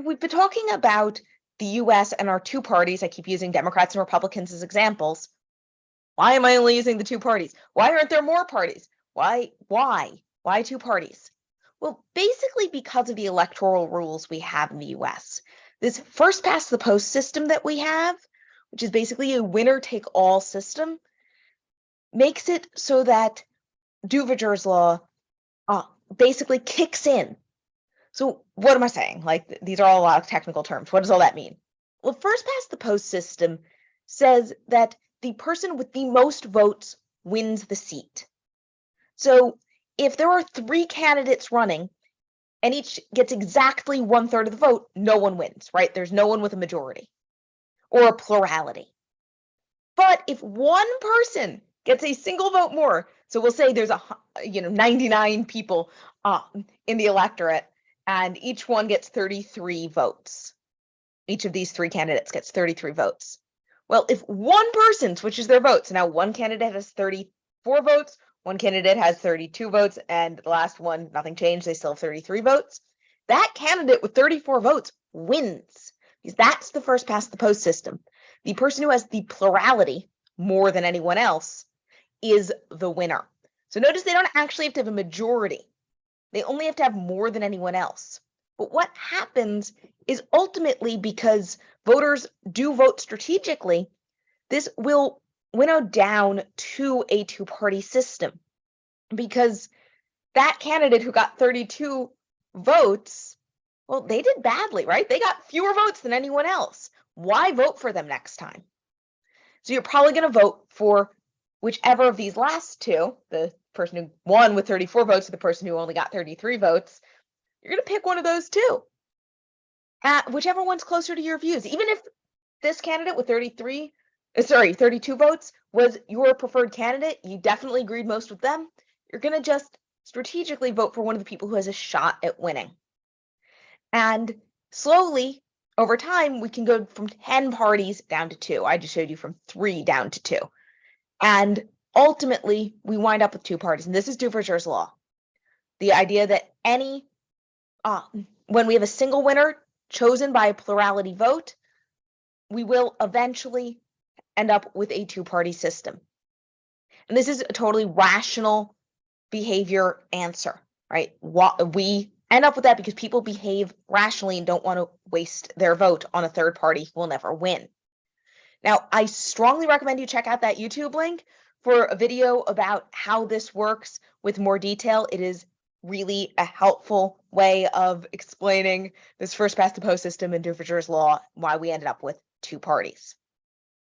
We've been talking about the US and our two parties. I keep using Democrats and Republicans as examples. Why am I only using the two parties? Why aren't there more parties? Why two parties? Well, basically because of the electoral rules we have in the US. This first past the post system that we have, which is basically a winner take all system, makes it so that Duverger's law basically kicks in. So what am I saying? Like, these are all a lot of technical terms. What does all that mean? Well, first past the post system says that the person with the most votes wins the seat. So if there are three candidates running and each gets exactly 1/3 of the vote, no one wins, right? There's no one with a majority or a plurality. But if one person gets a single vote more, so we'll say there's 99 people in the electorate, and each one gets 33 votes. Each of these three candidates gets 33 votes. Well, if one person switches their votes, now one candidate has 34 votes, one candidate has 32 votes, and the last one, nothing changed, they still have 33 votes. That candidate with 34 votes wins, because that's the first past the post system. The person who has the plurality more than anyone else is the winner. So notice they don't actually have to have a majority. They only have to have more than anyone else. But what happens is ultimately, because voters do vote strategically, this will winnow down to a two-party system, because that candidate who got 32 votes, well, they did badly, right? They got fewer votes than anyone else. Why vote for them next time? So you're probably going to vote for whichever of these last two, the person who won with 34 votes or the person who only got 33 votes. You're going to pick one of those two, whichever one's closer to your views. Even if this candidate with 32 votes was your preferred candidate, you definitely agreed most with them, you're going to just strategically vote for one of the people who has a shot at winning. And slowly, over time, we can go from 10 parties down to 2. I just showed you from 3 down to 2. And ultimately, we wind up with 2 parties. And this is Duverger's law. The idea that when we have a single winner chosen by a plurality vote, we will eventually end up with a two-party system. And this is a totally rational behavior answer, right? We end up with that because people behave rationally and don't want to waste their vote on a third party who will never win. Now, I strongly recommend you check out that YouTube link for a video about how this works with more detail. It is really a helpful way of explaining this first past the post system and Duverger's law, why we ended up with 2 parties.